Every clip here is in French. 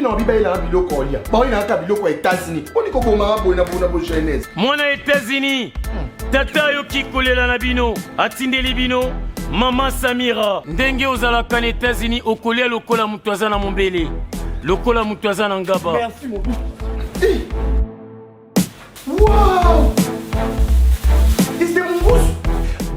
na biba ila biloko olia. Ba ina ka biloko États-Unis. Oni ko koma bona jeunesse. Mwana États-Unis. Tata yo kikolela na bino, atindeli bino. Mama Samira, ndenge ozalaka na États-Unis okolia lokola mutu aza na mombele. Lokola mutu aza na ngaba. Merci mon fils. Wow! C'est mon goût.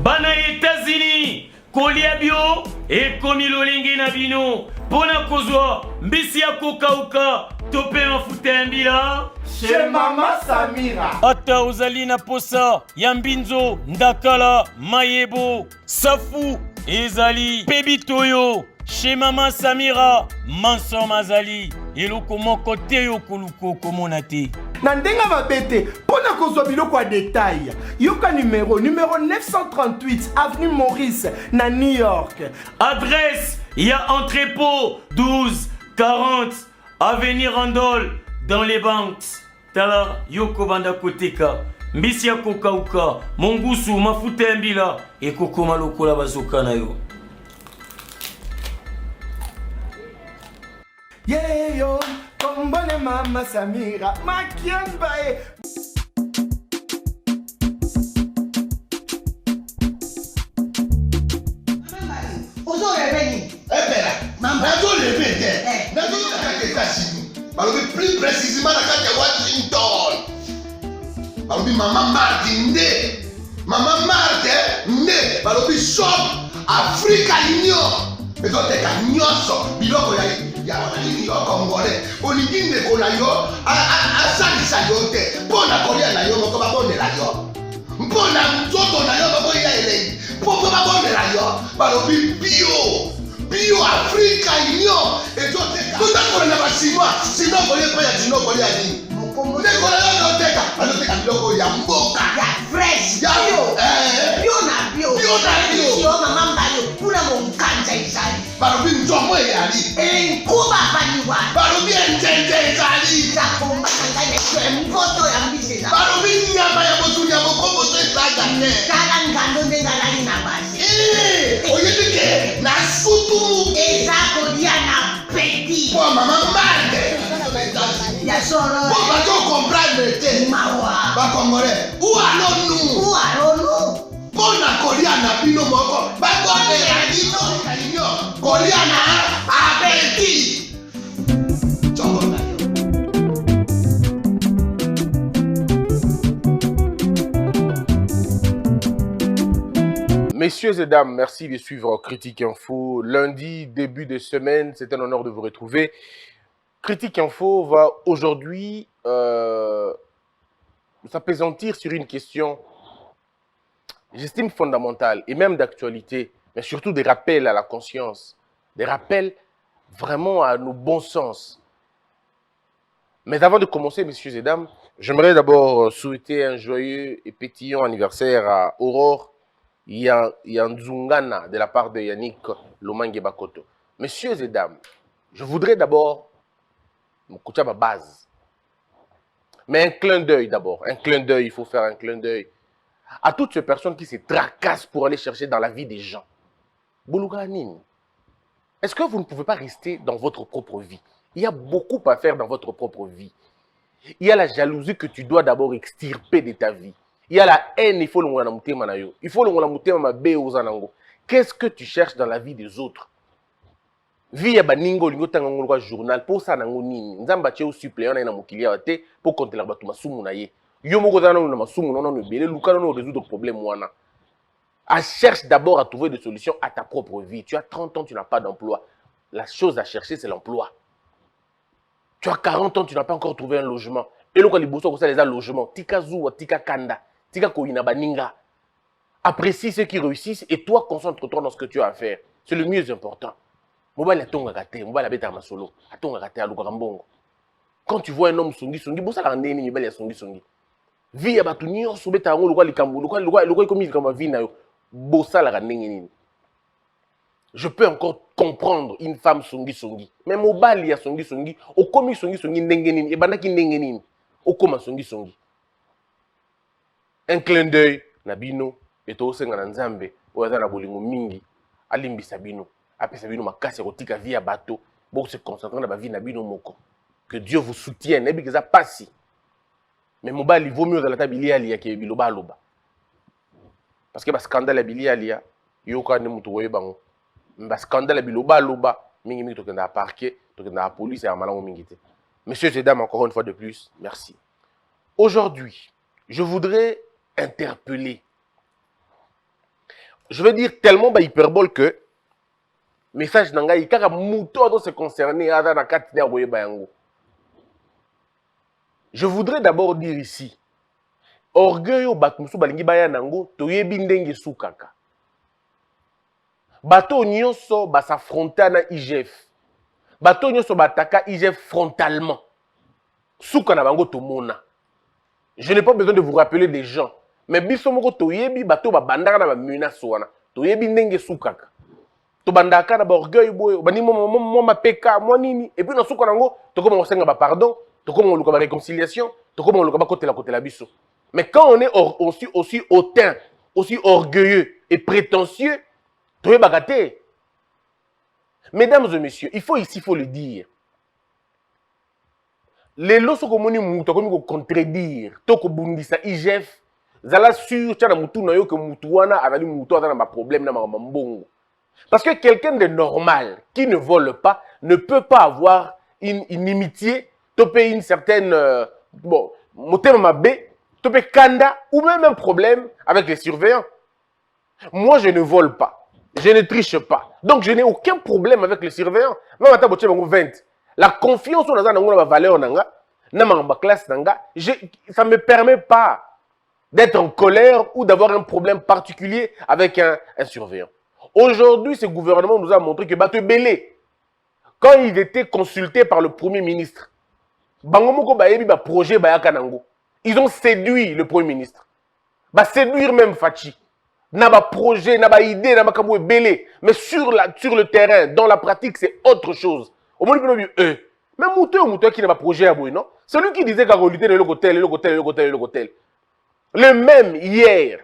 Bana États-Unis, kolia bio et komi lolenge na bino. Pona kozwa mbisi ya kokauka tope mafuta ya mbila. Chez Mama Samira. Ata ozali na posa ya mbinzo, ndakala, mayebo, safu, ezali, pebitoyo. Chez Mama Samira, manso mazali. Eloko moko te yo koluko komona te. Na ndenga mabete, pona kozwa biloko ya détail. Yoka numéro 938 avenue Maurice na New York. Adresse, il y a entrepôt 12 40 avenue Randol dans les banques. Tala yoko banda koteka. Mbisi ya kokauka, mongusu mafuta ya mbila ekokoma lokola bazoka na yo. Yeah yo, kombone Mama Samira, makiamba e. Ozo reveni. Ebela, nazo reveni. Nazo kaka États-Unis. Balobi plus précisément na kati ya Washington. Balobi Mama Marthe nde. Mama Marthe nde. Balobi shop Africa Union. Ezoteka nyonso biloko ya wananini yo Congolais. Olingi ndeko na yo asalisa yo te. Mpona kolia na yo moko babondela yo. Mpona nzoto na yo bakoya elengi. Mpo babondela yo. Balobi bio Africa Union. Ezoteka tondakona na basinois. Sino kolia pa ya sino kolia nini. Ndeko na yo azoteka. Azoteka biloko ya mboka. Ya fresh. Ya bio na bio. Bio na bio. Sio mama mbayo kuna monkanja izali. Balobi nzomo eyali. Nkuba baniwa. Balobi enjenje ezali. Zakomba ngane kwe mboto ya mbiseza. Balobi nyama ya botu ya bokombo to esaga te. Kala ngando ndengalali na basi. Oyebike na sutu. Ezako dia na petit. Po mama Marthe. Ya soro. Po bato comprendre te. Mawa. Ba Congolais. Où allons-nous? Où allons-nous? Pona kolia na bino moko. Ba kondela bino kalinyo. Kolia na abeti. Chongo na yo. Messieurs et dames, merci de suivre Critique Info. Lundi, début de semaine, c'est un honneur de vous retrouver. Critique Info va aujourd'hui s'appesantir sur une question, j'estime fondamentale et même d'actualité, mais surtout des rappels à la conscience, des rappels vraiment à nos bons sens. Mais avant de commencer, messieurs et dames, j'aimerais d'abord souhaiter un joyeux et pétillant anniversaire à Aurore Yanzungana de la part de Yannick Lomangue Bakoto. Messieurs et dames, je voudrais d'abord me coucher à ma base. Mais un clin d'œil d'abord. Un clin d'œil, il faut faire un clin d'œil à toutes ces personnes qui se tracassent pour aller chercher dans la vie des gens. Boulouganine, est-ce que vous ne pouvez pas rester dans votre propre vie? Il y a beaucoup à faire dans votre propre vie. Il y a la jalousie que tu dois d'abord extirper de ta vie. Il y a la haine, il faut le mouté manayo. Il faut le mouté mabé aux anango. Qu'est-ce que tu cherches dans la vie des autres? Vie baningo lingo tango journal pour ça nango nini. Nzamba che au suppléant na mokilia ate pour compter la batuma sumu na ye. Yo moko zana na masumu non non belé luka non résoudre problème wana. Cherche d'abord à trouver des solutions à ta propre vie. Tu as 30 ans, tu n'as pas d'emploi. La chose à chercher c'est l'emploi. Tu as 40 ans, tu n'as pas encore trouvé un logement. Et le liboso ko ça les logements. Tika zuwa, tika kanda. Tika koina baninga. Apprécie ceux qui réussissent et toi, concentre-toi dans ce que tu as à faire. C'est le mieux important. Mobile a tonga gâté, mobile a bêta masolo, a tonga gâté à l'Ukarambongo. Quand tu vois un homme songi, bossa la randé ni belle songi. Vie à batuni, on soubeta en loi likambo, loi comme il comme vie na yo, bossa la randé ni. Je peux encore comprendre une femme songi. Mais mobile ya songi, au komi songi ndengenini, et bandaki ndengenini, au koma songi. Un clin d'œil, Nabino, et to senga nzambe, oyaza na bolingo mingi, alimbi sabino. Après sabino makasi kotika vie ya bateau, pour se concentrer dans la vie na bino moko. Que Dieu vous soutienne. Et puis que ça passe. Mais mobile, il vaut mieux dans la table, il y a qui est biloba loba. Parce que le scandale il y a, il y a aucun moutou bango. Le scandale biloba loba, mingi mingi toke na parquet, toke na police et amala mingité. Messieurs et dames, encore une fois de plus, merci. Aujourd'hui, je voudrais interpeller. Je veux dire tellement hyperbole que message nanga ikaka mouton doit se concerner à la katina bayango. Je voudrais d'abord dire ici, orgueil au batmusu balingi bayanango toyebi ndenge sukaka. Bato nyonso s'affronter na IGF. Bato nyonso bataka IGF frontalement. Suka na bango tomona. Je n'ai pas besoin de vous rappeler des gens. Mais biso moko toyebi bato bandaka na ba menace wana. Toyebi ndenge sukaka. To bandaka na ba orgueil boy, bani mo ma peka, mo nini. Et puis na suka nango, to comme on senga ba pardon, to comme on luka ba réconciliation, to comme on luka ba côté la biso. Mais quand on est aussi hautain, aussi orgueilleux et prétentieux, toye bagate. Mesdames et messieurs, il faut le dire. Les lots sont comme nous contredire, toko bundisa IGF, zala sur tchana mutu na yo que mutuana avali mutu a un problème na mbongo. Parce que quelqu'un de normal qui ne vole pas ne peut pas avoir une inimitié, topé une certaine bon, motema mabe, topé kanda ou même un problème avec les surveillants. Moi je ne vole pas, je ne triche pas. Donc je n'ai aucun problème avec les surveillants. Même à taboche 20. La confiance dans la valeur nanga, na classe nanga, ça ne me permet pas d'être en colère ou d'avoir un problème particulier avec un surveillant. Aujourd'hui, ce gouvernement nous a montré que Bato Belé, quand il était consulté par le Premier ministre, ils ont séduit le Premier ministre. Séduire même Fachi. N'a pas projet, n'a pas idée, n'a pas belé. Mais sur le terrain, dans la pratique, c'est autre chose. Au moins, même Moutou qui n'a pas projet à Bouy, non? Celui qui disait qu'à lutter le hôtel. Le même hier.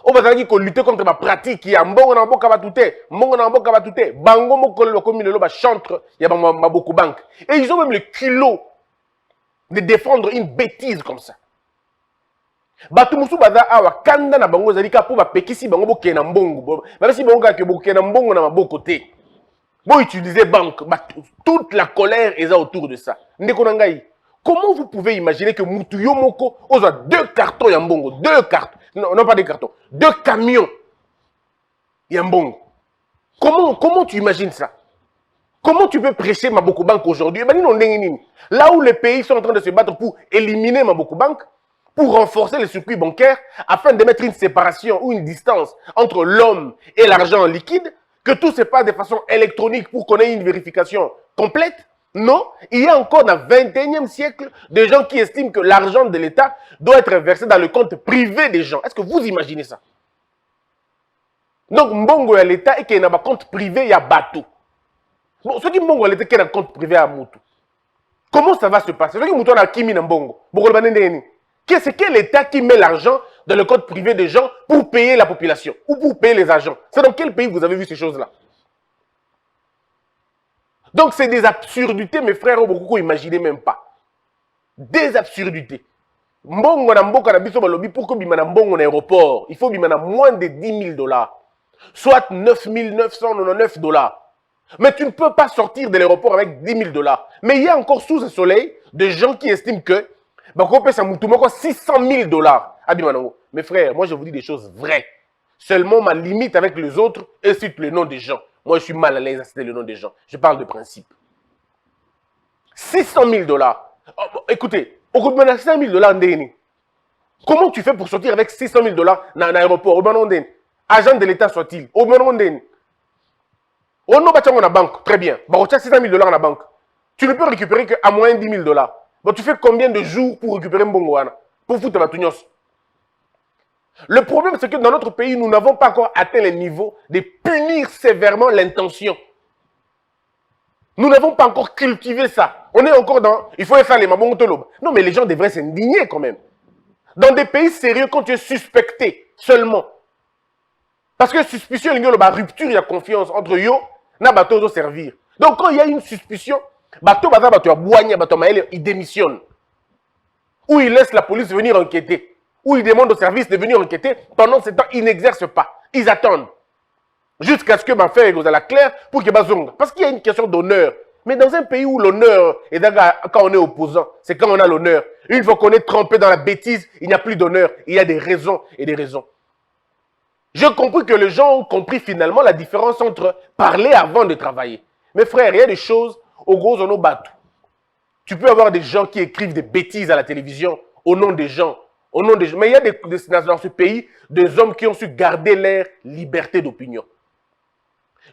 On va dire qu'on lutte contre ma pratique. Il y a mbongo na mboka batouté, mbongo na mboka batouté. Bango mokolo comme le chantre, il y a ma beaucoup banque. Et ils ont même le culot de défendre une bêtise comme ça. Batu musu baza awa kanda na bango zalika po ba pekisi bango boke na mbongo. Même si bango ka ke boke na mbongo na maboko te. Bon utiliser banque, toute la colère est autour de ça. Ndeko nangai. Comment vous pouvez imaginer que Moutou Yomoko a 2 cartons Yambongo, 2 cartons, non pas des cartons, 2 camions Yambongo. Comment tu imagines ça? Comment tu peux prêcher Maboko Bank aujourd'hui? Là où les pays sont en train de se battre pour éliminer Maboko Bank, pour renforcer les circuits bancaires, afin de mettre une séparation ou une distance entre l'homme et l'argent liquide, que tout se passe de façon électronique pour qu'on ait une vérification complète. Non, il y a encore dans le 21e siècle des gens qui estiment que l'argent de l'État doit être versé dans le compte privé des gens. Est-ce que vous imaginez ça? Donc, Mbongo à l'État et qu'il y a un compte privé, il y a bateau. Bon, ceux qui Mbongo à l'État qui a un compte privé à Moutou. Comment ça va se passer? Ceux qui Moutou a Kimi Mbongo. C'est quel État qui met l'argent dans le compte privé des gens pour payer la population ou pour payer les agents? C'est dans quel pays vous avez vu ces choses-là? Donc c'est des absurdités, mes frères, beaucoup imaginez même pas. Des absurdités. Mbongo na mboka na biso balobi pour que bimana mbongo na aéroport, il faut bimana moins de 10 000 $. Soit 9 999 $. Mais tu ne peux pas sortir de l'aéroport avec 10 000 $. Mais il y a encore sous ce soleil des gens qui estiment que bako pesa mutu moko 600 000 $. Mes frères, moi je vous dis des choses vraies. Seulement ma limite avec les autres et cite le nom des gens. Moi, je suis mal à l'aise à citer le nom des gens. Je parle de principe. 600 000 $. Oh, bon, écoutez, au coût de 600 000 $, comment tu fais pour sortir avec 600 000 $ dans l'aéroport? Agent de l'État soit-il? On a la banque, très bien. Tu as 600 000 $ dans la banque. Tu ne peux récupérer qu'à moins 10 000 $. Bon, tu fais combien de jours pour récupérer un bongo? Pour foutre ma tunios? Le problème, c'est que dans notre pays, nous n'avons pas encore atteint le niveau de punir sévèrement l'intention. Nous n'avons pas encore cultivé ça. On est encore dans... Il faut faire les mabongotolob. Non, mais les gens devraient s'indigner quand même. Dans des pays sérieux, quand tu es suspecté seulement. Parce que suspicion, il y a rupture, il y a confiance entre yo, na bateau servir. Donc quand il y a une suspicion, Bato baza bato ya Bouania, bato Maël, ils démissionnent. Ou ils laissent la police venir enquêter. Ou ils demandent au service de venir enquêter. Pendant ce temps, ils n'exercent pas. Ils attendent. Jusqu'à ce que ma frère est à la claire pour que bazonga. Parce qu'il y a une question d'honneur. Mais dans un pays où l'honneur est quand on est opposant, c'est quand on a l'honneur. Une fois qu'on est trempé dans la bêtise, il n'y a plus d'honneur. Il y a des raisons et des raisons. J'ai compris que les gens ont compris finalement la différence entre parler avant de travailler. Mes frères, il y a des choses au gros on bateau. Tu peux avoir des gens qui écrivent des bêtises à la télévision au nom des gens. Mais il y a dans ce pays des hommes qui ont su garder leur liberté d'opinion.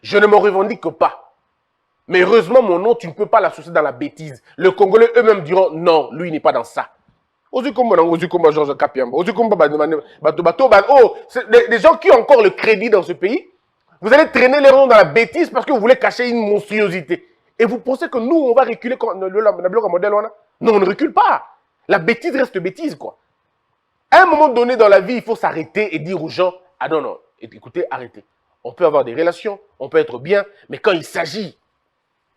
Je ne me revendique pas. Mais heureusement, mon nom, tu ne peux pas l'associer dans la bêtise. Les Congolais eux-mêmes diront non, lui n'est pas dans ça. Oh, des gens qui ont encore le crédit dans ce pays, vous allez traîner les noms dans la bêtise parce que vous voulez cacher une monstruosité. Et vous pensez que nous, on va reculer comme le modèle. Non, on ne recule pas. La bêtise reste bêtise, quoi. À un moment donné dans la vie, il faut s'arrêter et dire aux gens, ah non, non, écoutez, arrêtez. On peut avoir des relations, on peut être bien, mais quand il s'agit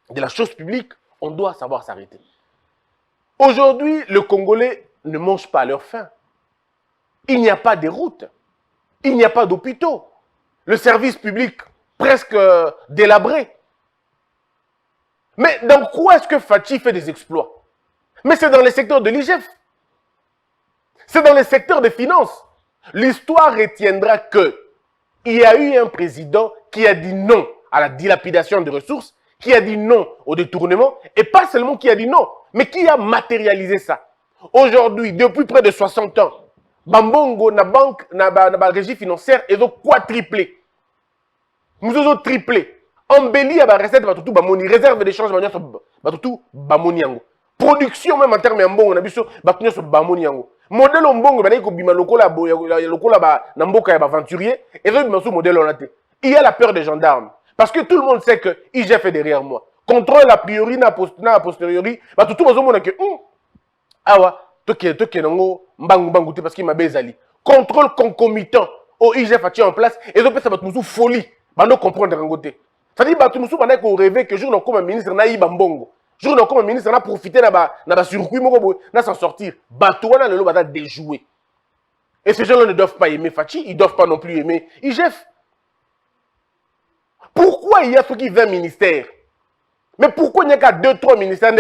de la chose publique, on doit savoir s'arrêter. Aujourd'hui, le Congolais ne mange pas à leur faim. Il n'y a pas de routes. Il n'y a pas d'hôpitaux. Le service public presque délabré. Mais dans quoi est-ce que Fachi fait des exploits? Mais c'est dans les secteurs de l'IGF. C'est dans les secteurs des finances. L'histoire retiendra que il y a eu un président qui a dit non à la dilapidation des ressources, qui a dit non au détournement, et pas seulement qui a dit non, mais qui a matérialisé ça. Aujourd'hui, depuis près de 60 ans, Bambongo, na banque, na régie financière, ils ont quadruplé. Nous avons triplé. Embelli à la recette, tout bamoni, réserve d'échange, tout bamoni yango. Production même en termes mbongo, na biso, batunyo so bamoni yango. Modèle mbongo, ba ko bima lokola ba na mboka ya aventurier, et eux bima so modèle on a té. Il y a la peur des gendarmes. Parce que tout le monde sait que IGF est derrière moi. Contrôle a priori, na posteriori, tout le monde que awa, toke nango mbangu te parce qu'il m'a bezali. Contrôle concomitant au IGF a en place et donc ça va tout folie. Ba no comprendre ngote. Ça dit ba tout musu bana ko rêver que jour comme ministre na yiba mbongo. Jour comme ministre na profiter na ba circuit moko na s'en sortir. Bato wana lelo ba déjouer. Et ces gens-là ne doivent pas aimer Fachi, ils ne doivent pas non plus aimer IGF. Pourquoi il y a ceux qui 20 ministères? Mais pourquoi il n'y a qu'à 2-3 ministères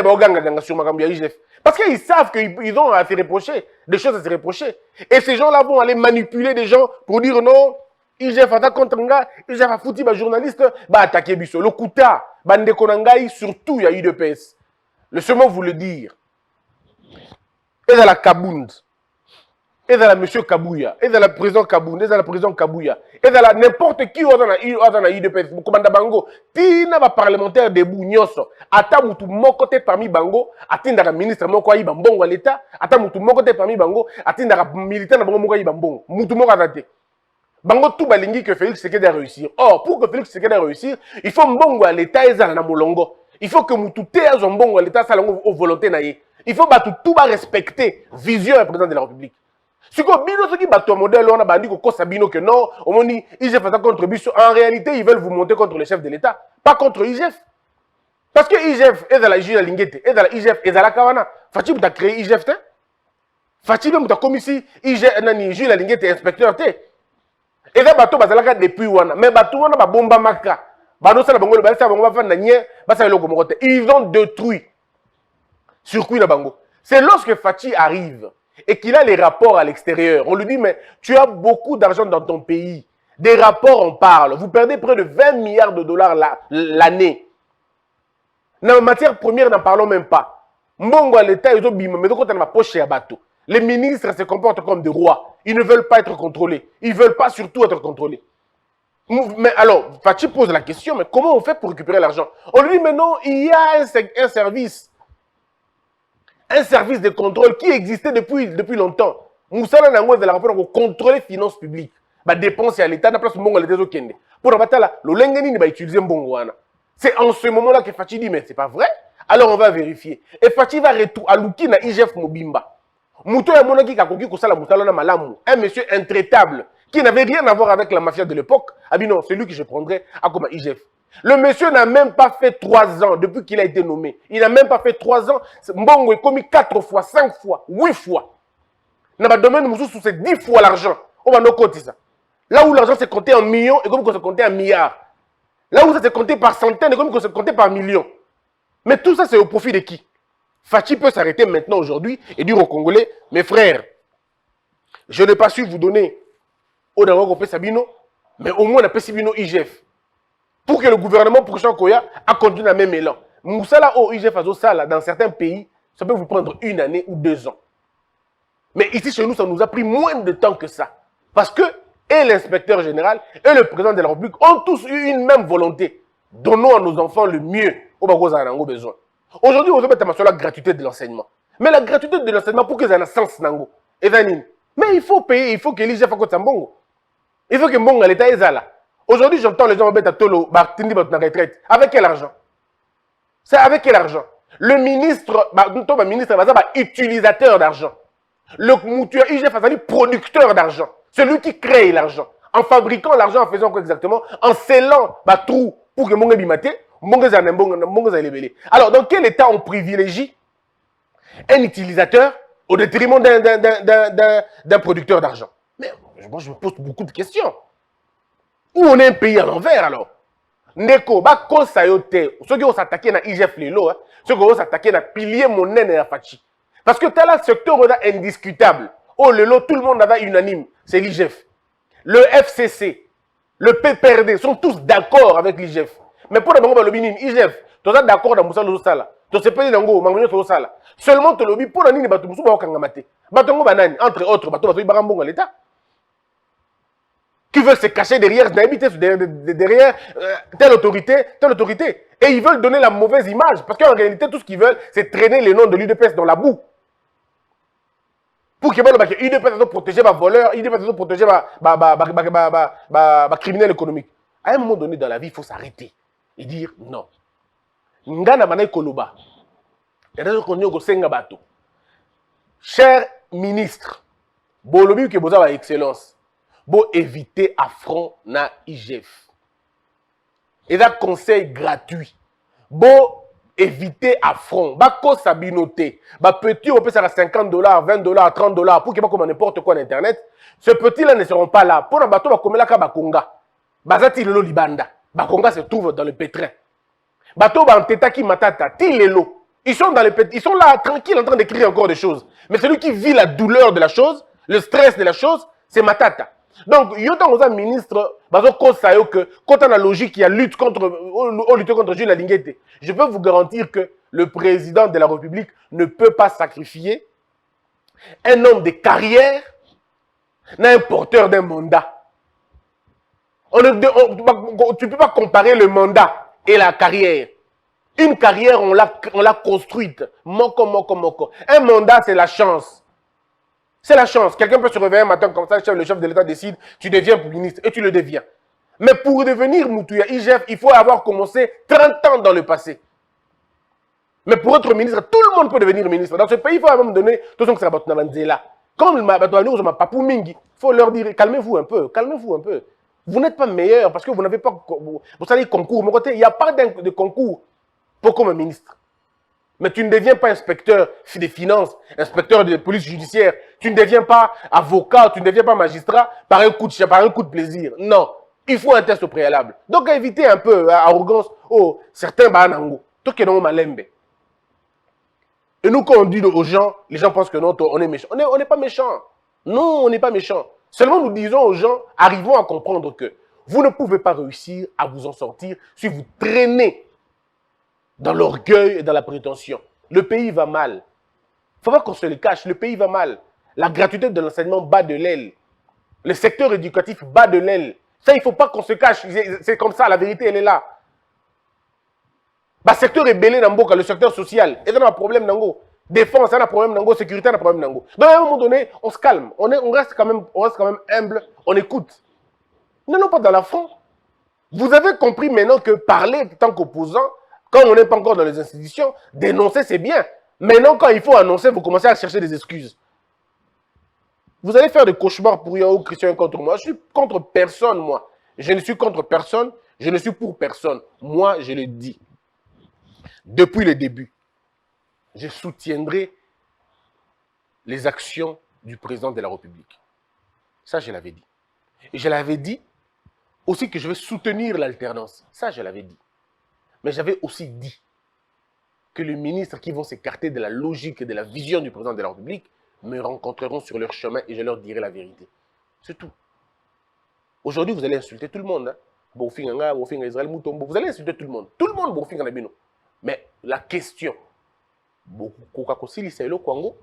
sur Makambi IGF? Parce qu'ils savent qu'ils ont à se reprocher, des choses à se reprocher. Et ces gens-là vont aller manipuler des gens pour dire non, IGF attaque contre un gars, IGF a foutu un journaliste, bah attaquer Bisso. Le Kouta, Bande Konangai, surtout il y a UDPS. Laissez-moi vous le dire. Et dans la Kabound, et dans la monsieur Kabouya, et dans la prison Kabound, et dans la prison Kabouya, et dans la n'importe qui dans la UDPS, Mokomanda Bango, tina ba parlementaire de Bougnoso, ata mutu mokote parmi Bango, atinda ka ministre moko ayi bambongo à l'état, ata mutu mokote parmi Bango, atinda ka militaire na Bango moko ayi bambongo, mutu moko atate. Bango tout balingi que Félix Tshisekedi a réussir. Or, pour que Félix Tshisekedi a réussir, il faut mbongo à l'état et na molongo. Il faut que mutu te azo mbongo à l'état salango au volonté na ye. Il faut batu tout ba respecter vision du président de la République. Si vous avez un modèle, on a dit que non, on dit IGF fait contre Bisso. En réalité, ils veulent vous monter contre le chef de l'État, pas contre IGF. Parce que IGF est dans la juge Linguete, est dans la IGF, est dans la Kawana. Fatih, vous avez créé IGF, Fatih, vous avez commis ici, IGF, juge Linguete, inspecteur, et là, bateau, bazalaka depuis wana. Mais bateau, wana, ba bomba maka. Bano, ça, la bango, ba ça, bango, ba fan, na nye, ba ça, le locomotive. Ils ont détruit circuit la bango. C'est lorsque Fatih arrive et qu'il a les rapports à l'extérieur. On lui dit, mais tu as beaucoup d'argent dans ton pays. Des rapports, on parle. Vous perdez près de 20 milliards de dollars l'année. Dans la matière première, n'en parlons même pas. Mbongo à l'État, ils ont bimé, mais donc on a ma poche à bateau. Les ministres se comportent comme des rois. Ils ne veulent pas être contrôlés. Ils ne veulent pas surtout être contrôlés. Mais alors, Fachi pose la question, mais comment on fait pour récupérer l'argent? On lui dit, mais non, il y a un service. Un service de contrôle qui existait depuis longtemps. Moussala Nango est de la rapport pour contrôler les finances publiques. Bah, dépenser à l'État, n'a place mbongo à l'État au Kende. Pour abattre là, le lengeni va utiliser mbongo. C'est en ce moment-là que Fachi dit, mais c'est pas vrai. Alors on va vérifier. Et Fachi va retourner à Luki na IGF Mobimba. Mouto ya monaki kakoki kosala mutala na malamu. Un monsieur intraitable qui n'avait rien à voir avec la mafia de l'époque. Ah bien non, c'est lui que je prendrais à comme IGF. Le monsieur n'a même pas fait 3 ans depuis qu'il a été nommé. Il n'a même pas fait 3 ans. Mbongo est commis 4 fois, 5 fois, 8 fois. Dans le domaine de Moussou, c'est 10 fois l'argent. On va nous compter ça. Là où l'argent s'est compté en millions, et comme on s'est compté en milliards. Là où ça s'est compté par centaines, et comme on s'est compté par millions. Mais tout ça, c'est au profit de qui? Fachi peut s'arrêter maintenant, aujourd'hui, et dire aux Congolais, mes frères, je n'ai pas su vous donner au Dangogo Sabino, mais au moins on a Sabino IGF. Pour que le gouvernement prochain Koya a continué le même élan. Moussala au IGF Azosala, dans certains pays, ça peut vous prendre 1 année ou 2 ans. Mais ici, chez nous, ça nous a pris moins de temps que ça. Parce que, et l'inspecteur général, et le président de la République ont tous eu une même volonté. Donnons à nos enfants le mieux au Bagoza Nango besoin. Aujourd'hui, on se met sur la gratuité de l'enseignement. Mais la gratuité de l'enseignement, pour qu'ils aient un sens Nango. Mais il faut payer, il faut que l'IGF fasse Mbongo. Il faut que Mbongo l'État est là. Aujourd'hui, j'entends les gens mettre à Tolo, Bartindi, na retraite. Avec quel argent? C'est avec quel argent? Le ministre, ministre, utilisateur d'argent. Le mouture IGF a producteur d'argent. Celui qui crée l'argent. En fabriquant l'argent, en faisant quoi exactement? En scellant trou pour que Mbongo bimate, Mbongo zalebele. Alors, dans quel état on privilégie un utilisateur au détriment d'un producteur d'argent? Mais moi, je me pose beaucoup de questions. Où on est un pays à l'envers alors? Ndeko, ceux qui vont s'attaquer à IGF Lelo, ceux qui vont s'attaquer à pilier monnaie et à Fachi. Parce que tu as là secteur indiscutable. Oh, Lelo, tout le monde avait unanime, c'est l'IGF. Le FCC, le PPRD sont tous d'accord avec l'IGF. Mais pour le moment, l'IGF, tu es d'accord dans Moussa Losala. Tu sais pas dans Mangonio Losala. Seulement tu lobby pour la ligne de Moussa Kangamate. Batongo Banane, entre autres, Batongo Barambongo l'État. Qui veulent se cacher derrière telle autorité. Et ils veulent donner la mauvaise image. Parce qu'en réalité, tout ce qu'ils veulent, c'est traîner les noms de l'UDPS dans la boue. Pour que l'UDPS soit protégé par voleur, l'UDPS soit protégé par criminel économique. À un moment donné dans la vie, il faut s'arrêter et dire non. Ngana Manay Koloba. Cher ministre, Bolobi que vous avez excellence. Bon éviter affront na IGF. Et là, conseil gratuit. Bon éviter affront. Bako sabinoté. Ba petit, on peut faire à $50, $20, $30 pour qu'il pas comme n'importe quoi en internet. Ce petit-là ne seront pas là. Pour un bateau, comme là, Bakonga. Bazati lelo libanda. Bakonga se trouve dans le pétrin. Bateau, Bantetaki Matata, Tilelo. Ils sont là, tranquilles, en train d'écrire encore des choses. Mais celui qui vit la douleur de la chose, le stress de la chose, c'est Matata. Donc, il y a un ministre, quand on a la logique qui a lutte contre Jules Linguete, je peux vous garantir que le président de la République ne peut pas sacrifier un homme de carrière à un porteur d'un mandat. Tu ne peux pas comparer le mandat et la carrière. Une carrière, on l'a construite. Moko. Un mandat, c'est la chance. C'est la chance. Quelqu'un peut se réveiller un matin comme ça, le chef de l'État décide, tu deviens ministre et tu le deviens. Mais pour devenir Moutouya IGF, il faut avoir commencé 30 ans dans le passé. Mais pour être ministre, tout le monde peut devenir ministre. Dans ce pays, il faut à un moment donné, tout ce que ça va là. Comme il faut leur dire, calmez-vous un peu. Vous n'êtes pas meilleur parce que vous n'avez pas, vous savez, concours. Mon côté, il n'y a pas de concours pour comme un ministre. Mais tu ne deviens pas inspecteur des finances, inspecteur de police judiciaire. Tu ne deviens pas avocat, tu ne deviens pas magistrat par un coup de plaisir. Non, il faut un test au préalable. Donc, éviter un peu l'arrogance. Oh, certains banango. Tout qui est dans malembe. Et nous, quand on dit aux gens, les gens pensent que non, on est méchant. On n'est pas méchant. Non, on n'est pas méchant. Seulement, nous disons aux gens, arrivons à comprendre que vous ne pouvez pas réussir à vous en sortir si vous traînez dans l'orgueil et dans la prétention. Le pays va mal. Il ne faut pas qu'on se le cache, le pays va mal. La gratuité de l'enseignement bat de l'aile. Le secteur éducatif bat de l'aile. Ça, il ne faut pas qu'on se cache. C'est comme ça, la vérité, elle est là. Le secteur est belé dans le secteur social. Et on a un problème dans le défense, on a un problème dans le sécurité, on a un problème dans le. Donc, à un moment donné, on se calme. On reste quand même humble. On écoute. Non, pas dans l'affront. Vous avez compris maintenant que parler en tant qu'opposant, quand on n'est pas encore dans les institutions, dénoncer, c'est bien. Maintenant, quand il faut annoncer, vous commencez à chercher des excuses. Vous allez faire des cauchemars pour Yahoo Christian contre moi. Je suis contre personne, moi. Je ne suis contre personne. Je ne suis pour personne. Moi, je le dis. Depuis le début, je soutiendrai les actions du président de la République. Ça, je l'avais dit. Et je l'avais dit aussi que je vais soutenir l'alternance. Ça, je l'avais dit. Mais j'avais aussi dit que les ministres qui vont s'écarter de la logique et de la vision du président de la République me rencontreront sur leur chemin et je leur dirai la vérité. C'est tout. Aujourd'hui, vous allez insulter tout le monde. Hein? Vous allez insulter tout le monde. Tout le monde, mais la question, c'est le Congo.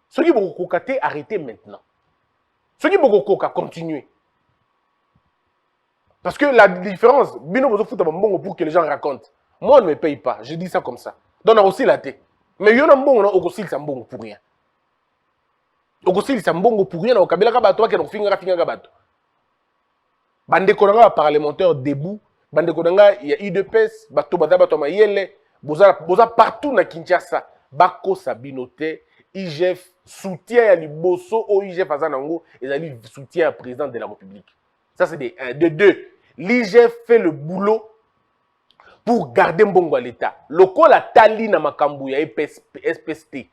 Ceux qui vont arrêter maintenant. Ceux qui vont continuer. Parce que la différence, pour que les gens racontent. Moi, on ne me paye pas. Je dis ça comme ça. Donc, on a aussi la tête. Mais il y a un bon, on a aussi le sambon pour rien. Aussi le sambon pour rien. On a un bateau qui est un bateau. Bande konanga parlementaire debout. Bande konanga, il y a IDPS, bateau mayele. Boza partout na Kinshasa. Bako Sabinote, IGF soutient à Liboso, au IGF Azanango, et à soutien au président de la République. Ça, c'est de deux. L'IGF fait le boulot pour garder Mbongo à l'État. Loko la tali na makambu ya SPST.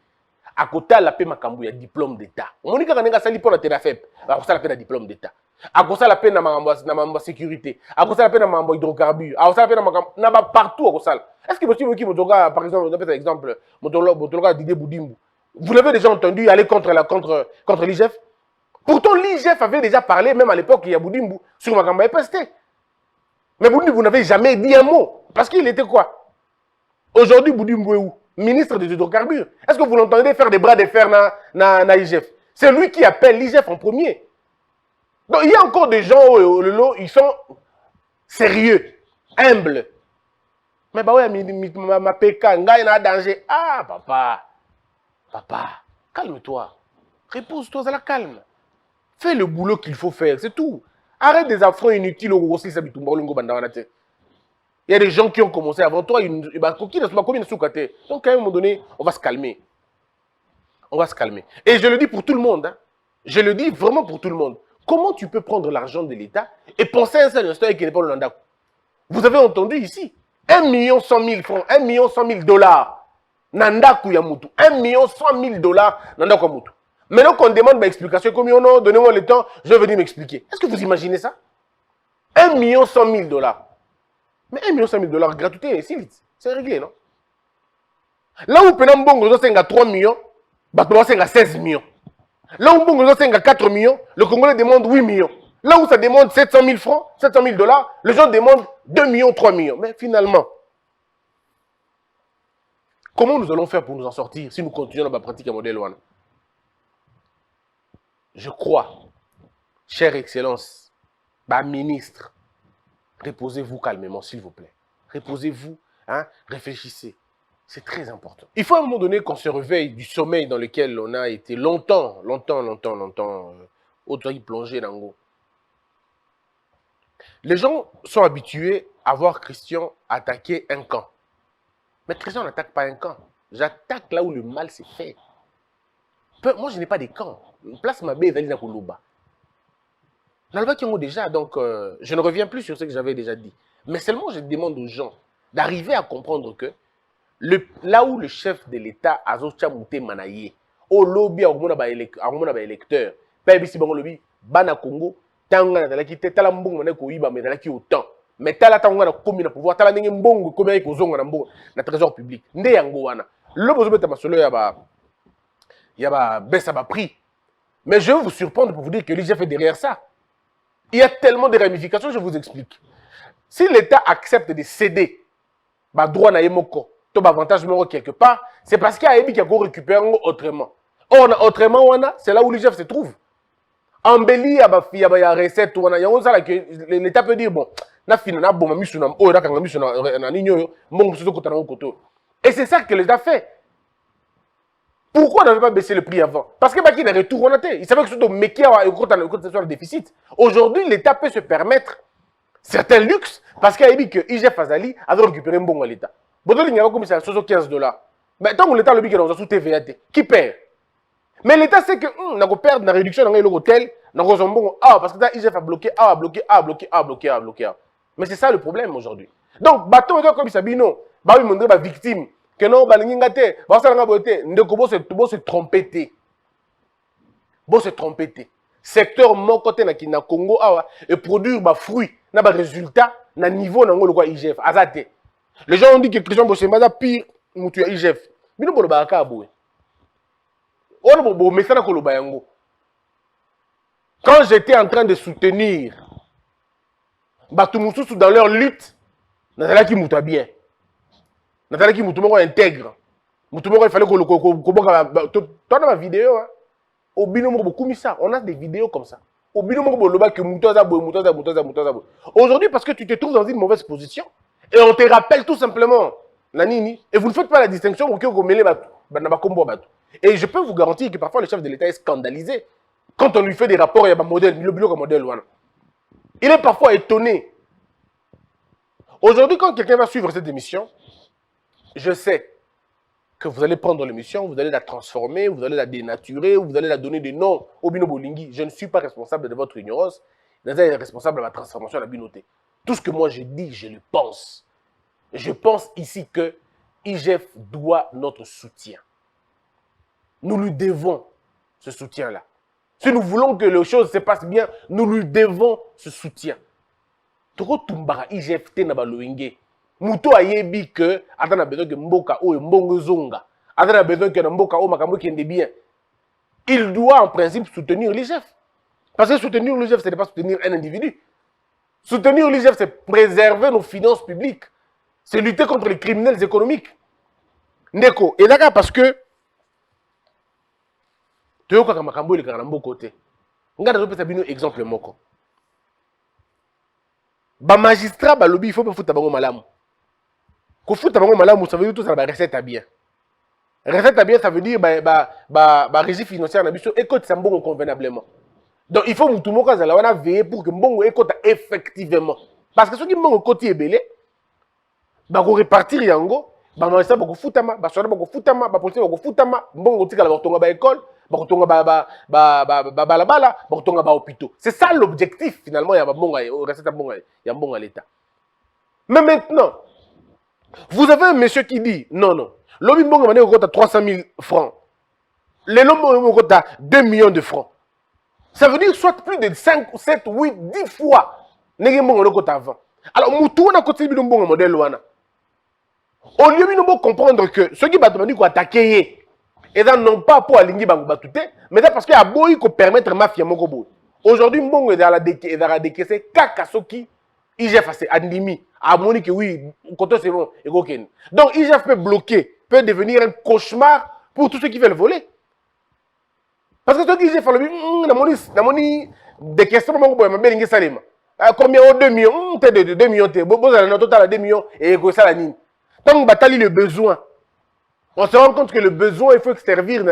À côté la paix makambu ya diplôme d'État. On dit que sali pour la TERAFEP. À côté la paix na diplôme d'État. À côté la paix na makambu sécurité. À côté la paix na makambu hydrocarbures. À côté la paix na makambu na partout à côté. Est-ce que monsieur qui me par exemple, on exemple, Motola Didier Boudimbu. Vous l'avez déjà entendu aller contre l'IGF? Pourtant, l'IGF avait déjà parlé, même à l'époque, il y a Boudimbu, sur makambu SPST. Mais Boudimbu, vous n'avez jamais dit un mot. Parce qu'il était quoi? Aujourd'hui, Boudimbu est où? Ministre des hydrocarbures. Est-ce que vous l'entendez faire des bras de fer na IGF? C'est lui qui appelle l'IGF en premier. Donc, il y a encore des gens, ils sont sérieux, humbles. Mais bah ouais, ma PK, il y a danger. Ah, papa, calme-toi. Repose-toi à la calme. Fais le boulot qu'il faut faire, c'est tout. Arrête des affronts inutiles au Rossi Sabitumba Bandawanate. Il y a des gens qui ont commencé avant toi, donc à un moment donné, on va se calmer. On va se calmer. Et je le dis pour tout le monde. Hein. Je le dis vraiment pour tout le monde. Comment tu peux prendre l'argent de l'État et penser à un seul instant qui n'est pas le Nanda? Vous avez entendu ici 1 100 000 francs, 1 100 000 dollars. Nandaku Yamutu. 1 100 000 dollars. Nandaku Yamutu. Maintenant qu'on demande ma explication, comme non, donnez-moi le temps, je vais venir m'expliquer. Est-ce que vous imaginez ça? 1 100 000 dollars. Mais 1 100 000 dollars, gratuité, c'est réglé, non? Là où Penambongo c'est 3 millions, Batoba c'est 16 millions. Là où Bongo c'est 4 millions, le Congolais demande 8 millions. Là où ça demande 700 000 francs, 700 000 dollars, les gens demandent 2 millions, 3 millions. Mais finalement, comment nous allons faire pour nous en sortir si nous continuons dans la pratique à modèle one? Je crois, chère Excellence, ministre, reposez-vous calmement, s'il vous plaît. Reposez-vous, hein, réfléchissez. C'est très important. Il faut à un moment donné qu'on se réveille du sommeil dans lequel on a été longtemps plongé dans l'eau. Les gens sont habitués à voir Christian attaquer un camp. Mais Christian n'attaque pas un camp. J'attaque là où le mal s'est fait. Moi, je n'ai pas de camp. Place ma baie, Valina Koulouba. Nalba qui ont déjà, donc je ne reviens plus sur ce que j'avais déjà dit. Mais seulement je demande aux gens d'arriver à comprendre que là où le chef de l'État a Mouté Manaye, au lobby à un électeur, Pébisi Bango lobby, Bana Congo, Tanga Nalaki, Talambong Manako Iba, mais Nalaki autant. Mais Talatanga commis le pouvoir, Talaneng Mbongo, comme avec Ozonga Nambo, le trésor public. Nde Yangoana. Le besoin de Masolo Yaba baisse à prix. Mais je vais vous surprendre pour vous dire que l'IGF est derrière ça. Il y a tellement de ramifications, je vous explique. Si l'État accepte de céder, droit na yemoko, avantage quelque part, c'est parce qu'il y a un qui a récupéré autrement. Or, autrement, c'est là où l'IGF se trouve. En Béli, il y a une recette, l'État peut dire, bon, et c'est ça que l'État fait. Pourquoi on n'avait pas baissé le prix avant? Parce que il y a un retour, il savait que c'est le déficit. Aujourd'hui, l'État peut se permettre certains luxes parce qu'il a dit que IGF Azali avait récupéré un bon à l'État. Il y a comme ça, 15 $. Mais tant que l'État le dit qu'il a sous TVA, qui perd? Mais l'État sait que on a perdu la réduction dans l'hôtel, Parce que IGF a bloqué, a bloqué. Mais c'est ça le problème aujourd'hui. Donc, bateau comme Sabino, bah oui, mon victime, que non, bah l'ingate, bah ça l'a beauté, ndeko se tromper. Bon se tromper. Secteur mon côté na Congo et produire bah fruits, na bah résultat, na niveau na ngolo quoi IGF, azate. Les gens ont dit que Christian Bossemaza pire mutu ya IGF. Bino bolo ba ka boue. On bo mesana ko lo bayango. Quand j'étais en train de soutenir Batumoussou dans leur lutte, Nazalaki Mouta bien. Nazalaki Moutoumoko intègre. Moutoumoko, il fallait que le toi dans ma vidéo, au binomo beaucoup mis ça. On a des vidéos comme ça. Au binomo que aujourd'hui, parce que tu te trouves dans une mauvaise position, et on te rappelle tout simplement, Nanini, et vous ne faites pas la distinction pour que vous mêlez Bakombo. Et je peux vous garantir que parfois le chef de l'État est scandalisé. Quand on lui fait des rapports, il y a un modèle, le bloc modèle. Il est parfois étonné. Aujourd'hui, quand quelqu'un va suivre cette émission, je sais que vous allez prendre l'émission, vous allez la transformer, vous allez la dénaturer, vous allez la donner des noms au Bino Bolingi. Je ne suis pas responsable de votre ignorance. Vous êtes responsable de la transformation de la binoté. Tout ce que moi je dis, je le pense. Je pense ici que IGF doit notre soutien. Nous lui devons ce soutien-là. Si nous voulons que les choses se passent bien, nous lui devons ce soutien. Toko tumbara IGFT na baloinge. Muto ayebi que Adam a besoin que mboka o mbongo zonga. Adam a besoin que mboka o makambo kende bien. Il doit en principe soutenir l'IGF. Parce que soutenir l'IGF, ce n'est pas soutenir un individu. Soutenir l'IGF, c'est préserver nos finances publiques. C'est lutter contre les criminels économiques. Ndeko, et d'accord parce que tu as makambo le karambo côté. Regarde je peux t'abino exemple moko. Ba magistrat ba lobby il faut pas foutre bango malamu. Ko foutre bango malamu ça veut dire tout ça ba recette à bien. Recette à bien ça veut dire ba régie financière na biso écoute ça mbongo convenablement. Donc il faut tout le monde wana veiller pour que mbongo écoute effectivement. Parce que ceux qui mbongo côté ebelé ba ko répartir yango ba magistrat ba ko futama ba soda ba ko futama ba policier ba ko futama mbongo tika la ba tonga ba école. C'est ça l'objectif finalement. Il y a l'État. Mais maintenant, vous avez un monsieur qui dit non. L'homme a 300 000 francs. L'homme a 2 millions de francs. Ça veut dire soit plus de 5, 7, 8, 10 fois. Avant. Alors, Moutou a continué de bon modèle. Au lieu de comprendre que ceux qui battent attaquer. Et là, non pas pour aligner Bangobatouté, mais là parce qu'il y a beau qui permettre mafia Mokobo. Aujourd'hui, Mbongo est dans la décaissé, Kakasoki, IGF a admis, à mon que oui, quand c'est bon, et Goken. Donc, IGF peut bloquer, peut devenir un cauchemar pour tous ceux qui veulent voler. Parce que ceux qui IGF a le moni, des questions, ma belle Salima. Combien 2 millions, 2 millions, total 2 millions, et que ça la nine. Donc, bataille le besoin. On se rend compte que le besoin, il faut servir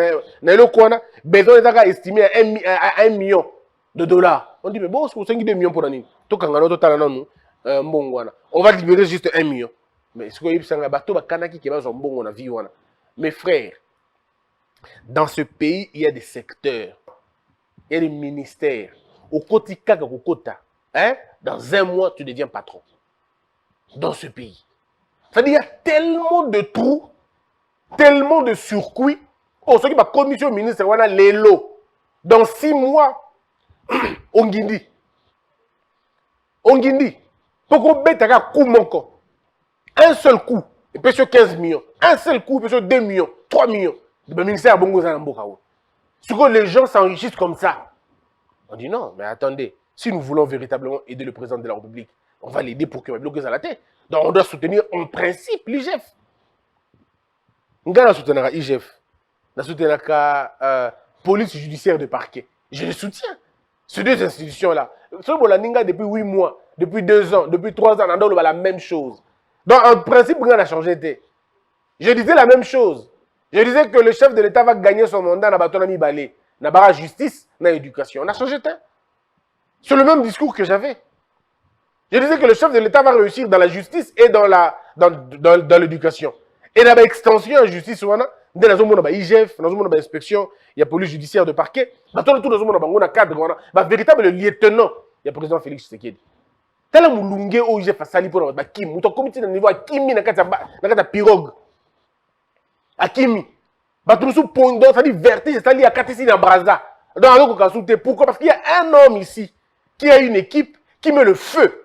besoin est estimé à 1 million de dollars. On dit, mais bon, c'est 2 millions pour l'année. On va libérer juste 1 million. Mais ce qu'il y a bateau, mes frères, dans ce pays, il y a des secteurs, il y a des ministères. Au quotidien, dans un mois, tu deviens patron. Dans ce pays. C'est-à-dire, il y a tellement de trous. Tellement de circuits. Oh, ce qui va commission ministre, on a les lots. Dans 6 mois, on guindi. Pourquoi bête à coup manquant? Un seul coup, il peut sur 15 millions. Un seul coup, il peut sur 2 millions, 3 millions. Le ministère a bon goût à l'emboucao. Ce que les gens s'enrichissent comme ça. On dit non, mais attendez. Si nous voulons véritablement aider le président de la République, on va l'aider pour qu'il bloque à la tête. Donc on doit soutenir en principe l'IGF. Nga soutenir IGF, soutenir la police judiciaire de parquet. Je les soutiens. Ces deux institutions-là. Depuis 8 mois, depuis 2 ans, depuis 3 ans, on a la même chose. Donc en principe, rien n'a changé. Je disais la même chose. Je disais que le chef de l'État va gagner son mandat dans la balé, dans la justice, dans l'éducation. On a changé. C'est le même discours que j'avais. Je disais que le chef de l'État va réussir dans la justice et dans l'éducation. Et dans l'extension en justice, Dès la zone, IGF, dans la zone, inspection, il y a police judiciaire de parquet. Dans tout le zone, on a cadre, on a véritable lieutenant. Il y a le président Félix Tshisekedi. Tala mulunge o IGF a sali pour ba Kim. Muto comité de niveau à Kimi na kata pirogue. À Kimi. Bato sous pondo, ça dit vertige, ça dit à Katesi na Braza. Donc, pourquoi? Parce qu'il y a un homme ici qui a une équipe qui met le feu.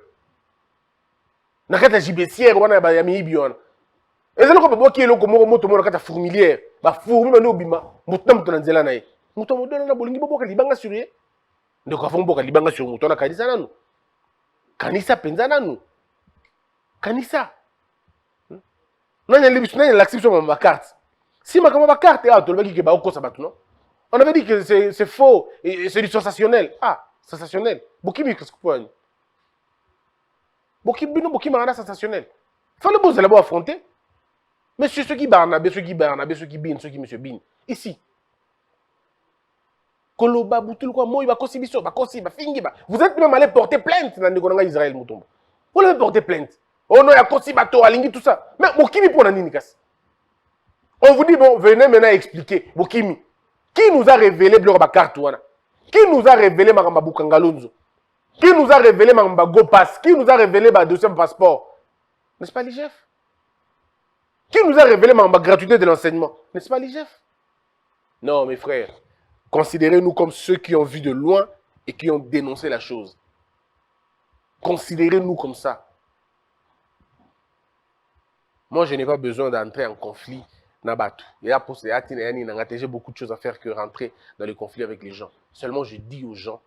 Na kata jibesière, wana ba yami biona. Et c'est là qu'on qui est là comme moto mo na kata fourmilière. Ba fourmi na obima, mutam muto na nzela na ye. Muto mo dona na bolingi boboka libanga sur ye. Donc afon boka libanga sur muto na kanisa nanu. Kanisa penza nanu. Kanisa. Nanya libisu nanya l'accès sur ma carte. Si ma carte est out, le mec qui ba oko sabato non. On avait dit que c'est faux et c'est du sensationnel. Ah, sensationnel. Bokimi qu'est-ce que quoi? Bokimi marana sensationnel. Fallait vous allez affronter. Monsieur ceux qui Barnabé, ceux qui Bin, ceux qui Monsieur Bin. Ici. Koloba Boutul quoi, moi il va kosibiso, va kosi, va fingi ba. Vous êtes même allé porter plainte dans le Israël Moutombo. Vous l'avez porté plainte. Oh non, il y a kosi bato, alingi tout ça. Mais Bokimi pour nani nikas. On vous dit bon, venez maintenant expliquer Bokimi. Qui nous a révélé Blora Bakartouana? Qui nous a révélé Maramba Bukangalonzo? Qui nous a révélé Maramba Gopas? Qui nous a révélé le deuxième passeport? N'est-ce pas l'IGF? Qui nous a révélé Maramba gratuité de l'enseignement? N'est-ce pas l'IGF? Non, mes frères, considérez-nous comme ceux qui ont vu de loin et qui ont dénoncé la chose. Considérez-nous comme ça. Moi, je n'ai pas besoin d'entrer en conflit. J'ai beaucoup de choses à faire que rentrer dans les conflits avec les gens. Seulement, je dis aux gens,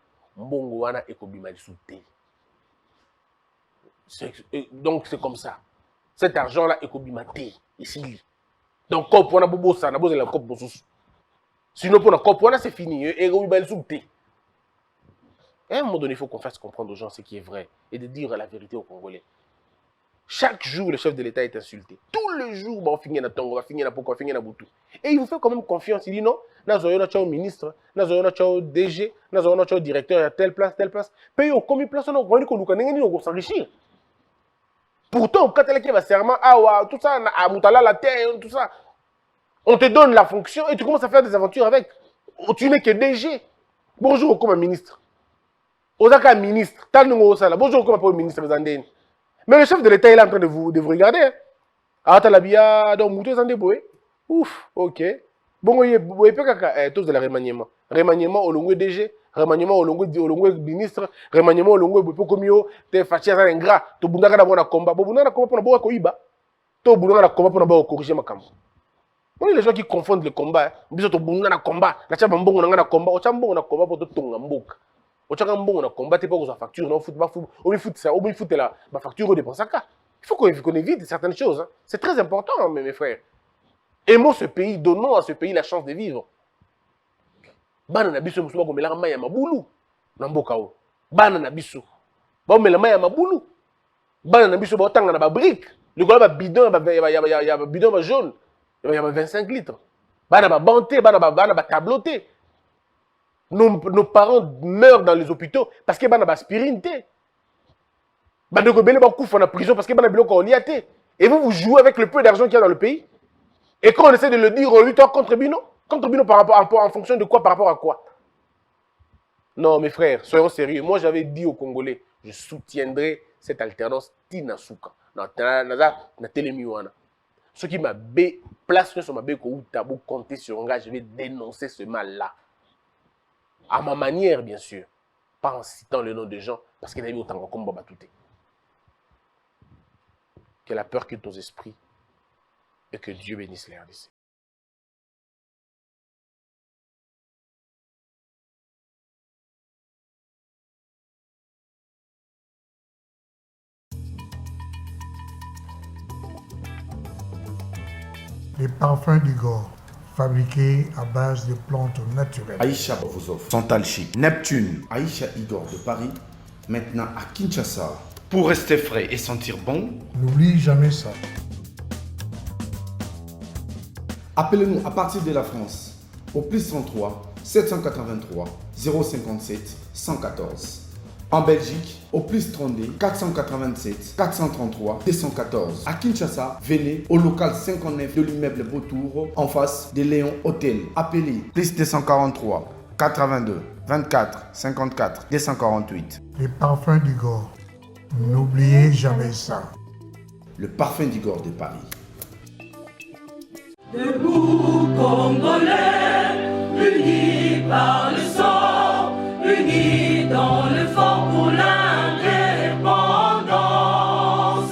donc, c'est comme ça. Cet argent-là est kobimate ici. Donc, quand on a bobo ça, on a besoin de la cop. Sinon, pour la cop, c'est fini. Et à un moment donné, il faut qu'on fasse comprendre aux gens ce qui est vrai et de dire la vérité aux Congolais. Chaque jour, le chef de l'État est insulté. Tous les jours, on finit à Tongo, on finit à Poko, on finit à Boutou. Et il vous fait quand même confiance. Il dit non, nous avons un ministre, nous avons un DG, nous avons un directeur à telle place, telle place. Pays au commis place, on va s'enrichir. Pourtant, quand elle a serment, tout ça, à Moutala, la terre, tout ça, on te donne la fonction et tu commences à faire des aventures avec. Tu n'es que DG. Bonjour, comme un ministre. Osaka, ministre. Bonjour, comme un ministre. Mais le chef de l'État est là en train de vous regarder. Ah, Talabia, donc, Moutou Zandeboé. Ouf, ok. Bon, vous avez pas tous de la remaniement. Remaniement au longue DG, remaniement au longue ministre, remaniement au longue Pokomio, te fâché à ingrat, to bundaka na bona combat. Bo bundaka na combat pour na boa koiba. To bundaka na combat pour na boa corriger ma cambo. On les gens qui confondent le combat. Biso to bundaka na combat, na cha mbongo na combat, o cha mbongo na combat pour to tonga mboka. O cha mbongo na combat te pas aux facture, non foot, on foot ça, on foot là, ma facture de ça. Il faut qu'on évite certaines choses. Hein. C'est très important, hein, mes frères. Aimons ce pays, donnons à ce pays la chance de vivre. Bana na biso musuba ko melaka maya mabulu na mboka o. Bana na biso. Ba mela maya mabulu. Bana na biso ba tanga na ba brique. Le gars ba bidon ya bidon ba jaune. Ya 25 litres. Bana ba banté, bana ba tabloté. Nos parents meurent dans les hôpitaux parce que bana ba aspirine té. Bana ko bele ba kufa na prison parce que bana biloko oliaté. Et vous jouez avec le peu d'argent qu'il y a dans le pays. Et quand on essaie de le dire, on lutte contre Bino. Contre Bino par rapport, en fonction de quoi, par rapport à quoi? Non, mes frères, soyons sérieux. Moi, j'avais dit aux Congolais, je soutiendrai cette alternance Tinasuka. Na Telemiwana. Ce qui m'a place sur ma bé ou tabou compter sur un gars, je vais dénoncer ce mal-là. À ma manière, bien sûr. Pas en citant le nom des gens, parce qu'il y a eu autant de combats batoutés. Que la peur quitte nos esprits. Et que Dieu bénisse les RDC. Les parfums d'Igor, fabriqués à base de plantes naturelles. Aïcha vous offre Santal Chic, Neptune, Aïcha Igor de Paris, maintenant à Kinshasa. Pour rester frais et sentir bon, n'oublie jamais ça. Appelez-nous à partir de la France au +33 783 057 114. En Belgique, au plus 32 487 433 214. À Kinshasa, venez au local 59 de l'immeuble Beautour en face de Léon Hôtel. Appelez plus 243 82 24 54 248. Les parfums d'Igor. N'oubliez jamais ça. Le parfum d'Igor de Paris. Debout Congolais, unis par le sang, unis dans le fort pour l'indépendance.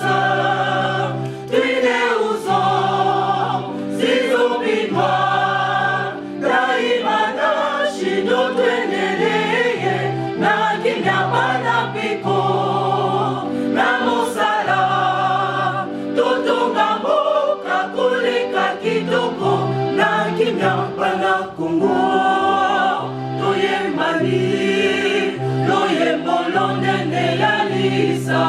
Unis aux hommes, si obinois, Daimana, Shido, Tweneleye, Nakinyamana Piko, Namosala, Totongambo, Kakulika Kitoko, Nakinyamana Kongo, Toye Mali, Loye Molonene Yalisa.